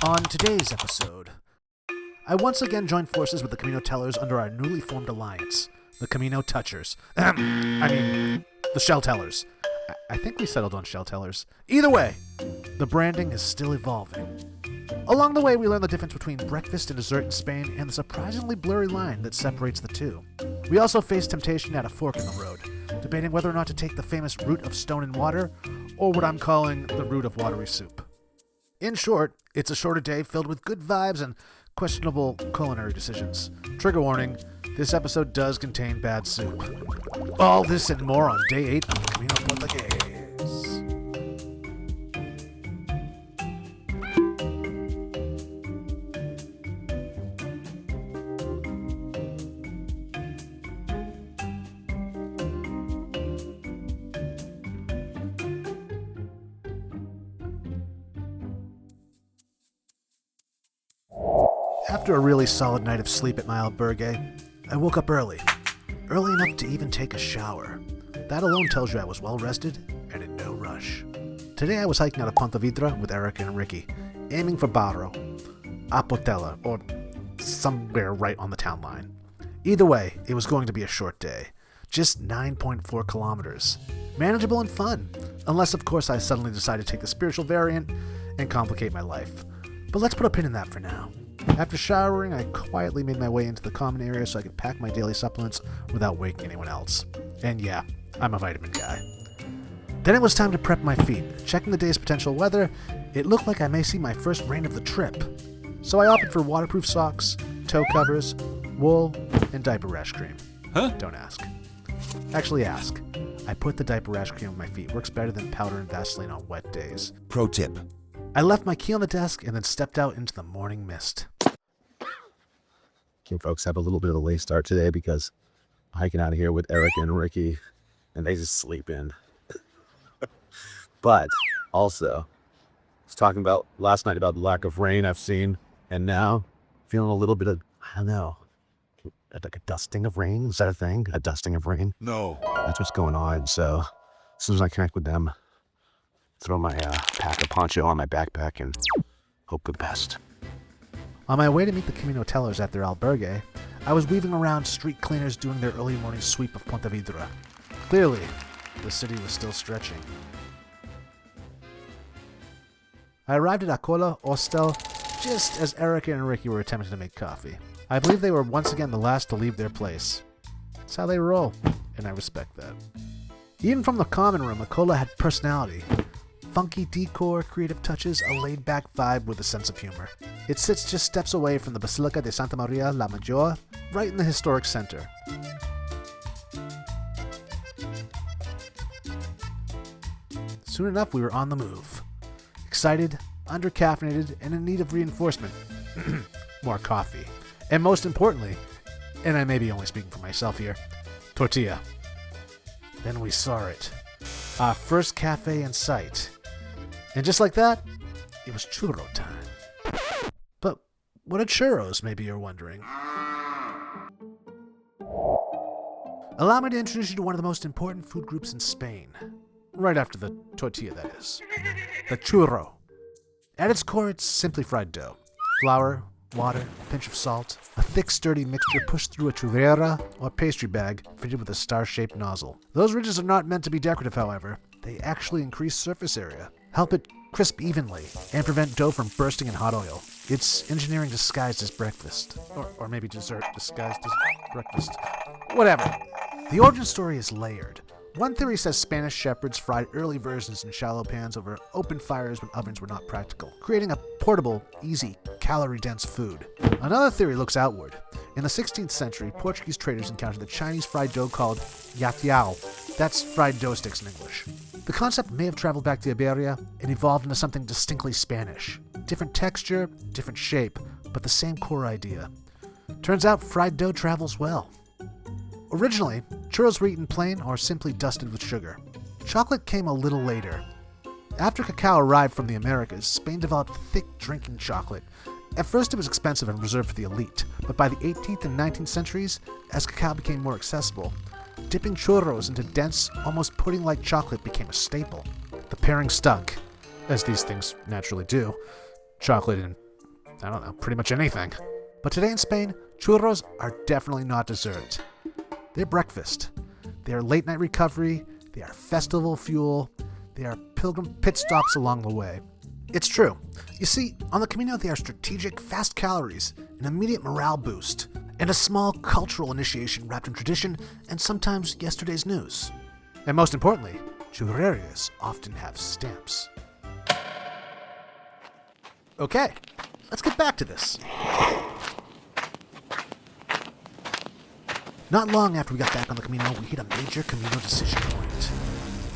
On today's episode, I once again joined forces with the Camino Tellers under our newly formed alliance, the Camino Touchers. The Shell Tellers. I think we settled on Shell Tellers. Either way, the branding is still evolving. Along the way, we learn the difference between breakfast and dessert in Spain and the surprisingly blurry line that separates the two. We also face temptation at a fork in the road, debating whether or not to take the famous route of stone and water, or what I'm calling the route of watery soup. In short, it's a shorter day filled with good vibes and questionable culinary decisions. Trigger warning, this episode does contain bad soup. All this and more on day 8 of the Camino Portugués. After a really solid night of sleep at my albergue, I woke up early enough to even take a shower. That alone tells you I was well rested and in no rush. Today I was hiking out of Pontevedra with Eric and Ricky, aiming for Barro, Portella, or somewhere right on the town line. Either way, it was going to be a short day. Just 9.4 kilometers. Manageable and fun, unless of course I suddenly decide to take the spiritual variant and complicate my life. But let's put a pin in that for now. After showering, I quietly made my way into the common area so I could pack my daily supplements without waking anyone else. And yeah, I'm a vitamin guy. Then it was time to prep my feet. Checking the day's potential weather, it looked like I may see my first rain of the trip. So I opted for waterproof socks, toe covers, wool, and diaper rash cream. Huh? Don't ask. Actually ask. I put the diaper rash cream on my feet. Works better than powder and Vaseline on wet days. Pro tip. I left my key on the desk and then stepped out into the morning mist. Okay, folks, have a little bit of a late start today because I'm hiking out of here with Eric and Ricky, and they just sleep in. But also, I was talking about last night about the lack of rain I've seen, and now feeling a little bit of, I don't know, like a dusting of rain. Is that a thing? A dusting of rain? No. That's what's going on. So as soon as I connect with them, throw my pack of poncho on my backpack and hope for the best. On my way to meet the Camino Tellers at their albergue, I was weaving around street cleaners doing their early morning sweep of Pontevedra. Clearly, the city was still stretching. I arrived at Acola Hostel just as Erica and Ricky were attempting to make coffee. I believe they were once again the last to leave their place. That's how they roll, and I respect that. Even from the common room, Acola had personality. Funky decor, creative touches, a laid-back vibe with a sense of humor. It sits just steps away from the Basilica de Santa Maria la Major, right in the historic center. Soon enough, we were on the move. Excited, under-caffeinated, and in need of reinforcement. More coffee. And most importantly, and I may be only speaking for myself here, tortilla. Then we saw it. Our first cafe in sight. And just like that, it was churro time. But what are churros, maybe you're wondering? Allow me to introduce you to one of the most important food groups in Spain. Right after the tortilla, that is. The churro. At its core, it's simply fried dough. Flour, water, a pinch of salt, a thick, sturdy mixture pushed through a churrera or pastry bag fitted with a star-shaped nozzle. Those ridges are not meant to be decorative, however. They actually increase surface area, help it crisp evenly, and prevent dough from bursting in hot oil. It's engineering disguised as breakfast. Or maybe dessert disguised as breakfast. Whatever. The origin story is layered. One theory says Spanish shepherds fried early versions in shallow pans over open fires when ovens were not practical, creating a portable, easy, calorie-dense food. Another theory looks outward. In the 16th century, Portuguese traders encountered the Chinese fried dough called yatiao. That's fried dough sticks in English. The concept may have traveled back to Iberia and evolved into something distinctly Spanish. Different texture, different shape, but the same core idea. Turns out fried dough travels well. Originally, churros were eaten plain or simply dusted with sugar. Chocolate came a little later. After cacao arrived from the Americas, Spain developed thick drinking chocolate. At first it was expensive and reserved for the elite, but by the 18th and 19th centuries, as cacao became more accessible, dipping churros into dense, almost pudding-like chocolate became a staple. The pairing stuck, as these things naturally do. Chocolate and I don't know, pretty much anything. But today in Spain, churros are definitely not dessert. They're breakfast. They are late night recovery. They are festival fuel. They are pilgrim pit stops along the way. It's true. You see, on the Camino they are strategic, fast calories, an immediate morale boost, and a small cultural initiation wrapped in tradition and sometimes yesterday's news. And most importantly, churrerias often have stamps. Okay, let's get back to this. Not long after we got back on the Camino, we hit a major Camino decision point.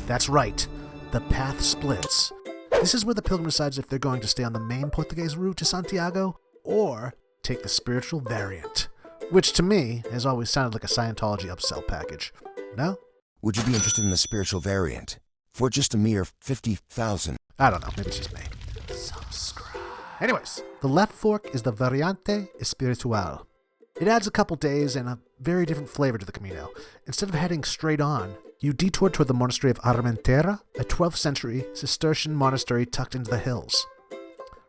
That's right, the path splits. This is where the pilgrim decides if they're going to stay on the main Portuguese route to Santiago or take the spiritual variant, which to me has always sounded like a Scientology upsell package. No? Would you be interested in the spiritual variant? For just a mere 50,000. I don't know, maybe it's just me. Subscribe. Anyways, the left fork is the Variante Espiritual. It adds a couple days and a very different flavor to the Camino. Instead of heading straight on, you detour toward the monastery of Armentera, a 12th century Cistercian monastery tucked into the hills.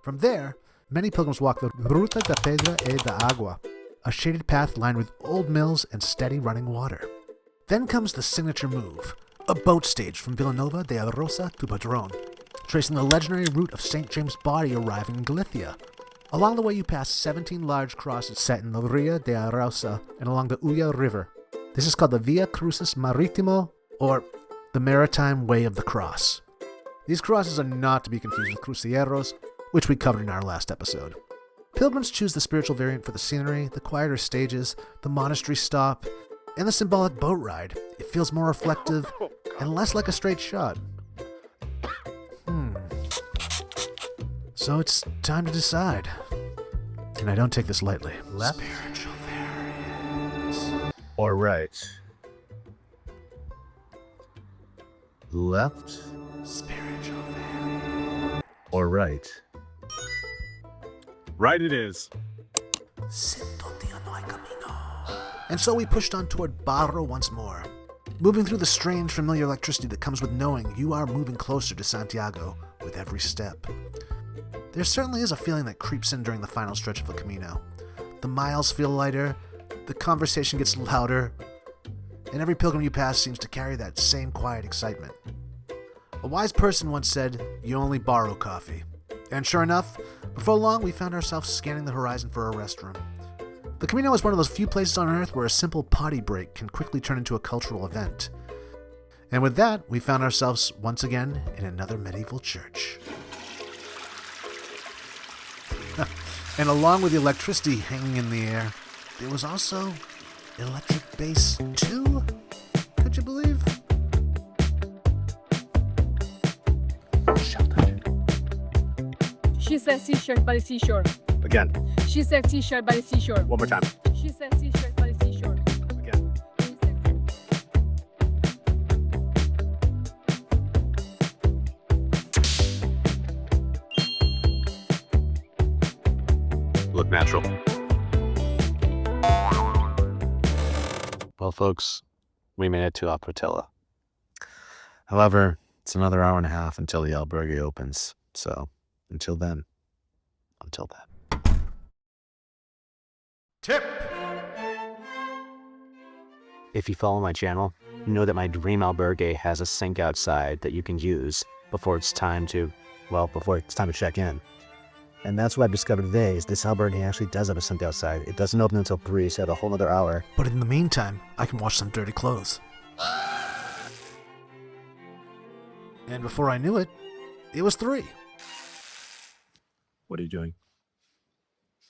From there, many pilgrims walk the Ruta da Pedra e da Agua, a shaded path lined with old mills and steady running water. Then comes the signature move, a boat stage from Villanova de Arosa to Padron, tracing the legendary route of St. James' body arriving in Galicia. Along the way you pass 17 large crosses set in the Ria de Arosa and along the Ulla River. This is called the Via Crucis Maritimo, or the Maritime Way of the Cross. These crosses are not to be confused with cruceros, which we covered in our last episode. Pilgrims choose the spiritual variant for the scenery, the quieter stages, the monastery stop, and the symbolic boat ride. It feels more reflective and less like a straight shot. So it's time to decide. And I don't take this lightly. Left Spiritual variants. or right? Left Spiritual variants. or right? Right it is. And so we pushed on toward Barro once more, moving through the strange, familiar electricity that comes with knowing you are moving closer to Santiago with every step. There certainly is a feeling that creeps in during the final stretch of the Camino. The miles feel lighter, the conversation gets louder, and every pilgrim you pass seems to carry that same quiet excitement. A wise person once said, "You only borrow coffee." And sure enough, before long we found ourselves scanning the horizon for a restroom. The Camino is one of those few places on Earth where a simple potty break can quickly turn into a cultural event. And with that, we found ourselves once again in another medieval church. And along with the electricity hanging in the air, there was also electric bass too? Could you believe? She said seashore by the seashore. Again. She said seashore by the seashore. One more time. She said seashore by the seashore. Again. She said- Look natural. Well, folks, we made it to La Portilla. However, it's another hour and a half until the albergue opens. So, until then. Tip! If you follow my channel, you know that my dream albergue has a sink outside that you can use before it's time to check in. And that's what I've discovered today, is this albergue actually does have a sink outside. It doesn't open until 3, so I have a whole other hour. But in the meantime, I can wash some dirty clothes. And before I knew it, it was 3. What are you doing?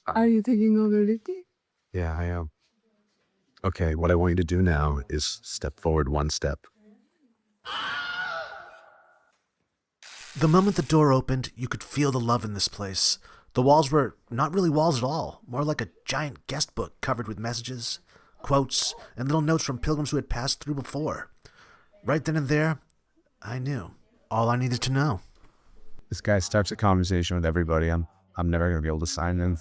Are you taking over Lily? Yeah, I am. Okay, what I want you to do now is step forward 1 step. The moment the door opened, you could feel the love in this place. The walls were not really walls at all, more like a giant guest book covered with messages, quotes, and little notes from pilgrims who had passed through before. Right then and there, I knew all I needed to know. This guy starts a conversation with everybody. I'm never going to be able to sign in.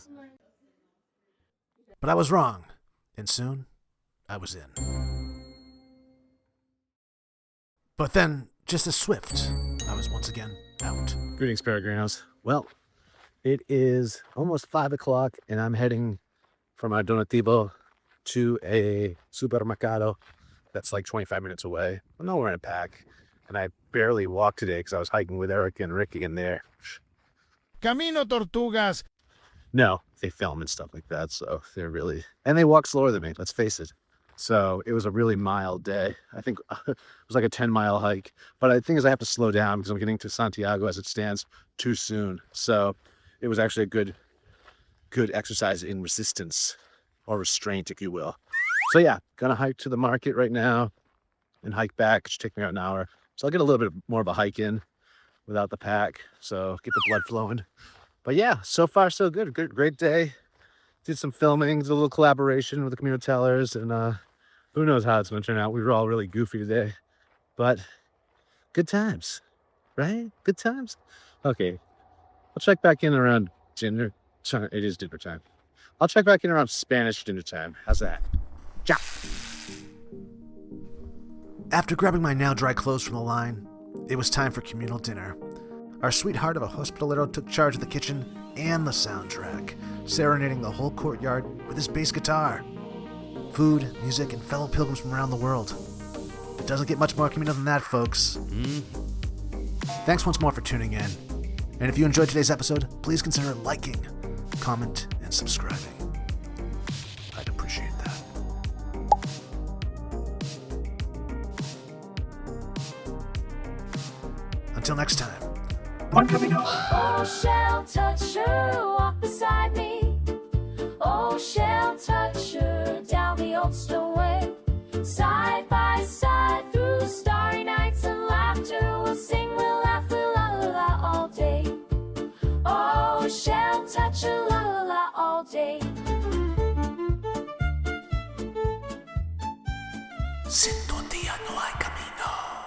But I was wrong, and soon I was in. But then, just as swift, I was once again out. Greetings, peregrinos. Well, It is almost 5 o'clock, and I'm heading from our donativo to a supermercado that's like 25 minutes away. I'm nowhere in a pack, and I barely walked today because I was hiking with Eric and Ricky in there. Camino Tortugas. No, they film and stuff like that, so they're really... And they walk slower than me, let's face it. So it was a really mild day. I think it was like a 10-mile hike. But the thing is I have to slow down because I'm getting to Santiago as it stands too soon. So it was actually a good exercise in resistance or restraint, if you will. So yeah, gonna hike to the market right now and hike back. It should take me about an hour. So I'll get a little bit more of a hike in without the pack. So get the blood flowing. But yeah, so far so good. Great day. Did some filming, did a little collaboration with the Camino tellers, and who knows how it's gonna turn out. We were all really goofy today, but good times, right? Good times. Okay, I'll check back in around dinner time. It is dinner time. I'll check back in around Spanish dinner time. How's that? Ciao. After grabbing my now dry clothes from the line, it was time for communal dinner. Our sweetheart of a hospitalero took charge of the kitchen and the soundtrack, serenading the whole courtyard with his bass guitar. Food, music, and fellow pilgrims from around the world. It doesn't get much more Camino than that, folks. Thanks once more for tuning in. And if you enjoyed today's episode, please consider liking, comment, and subscribing. I'd appreciate that. Until next time. Oh, shell toucher, walk beside me. Oh, shell toucher, down the old stone way. Side by side through starry nights and laughter. We'll sing, we'll laugh, we'll la la la all day. Oh, shell toucher, la la la all day. Sin Tortilla no hay camino.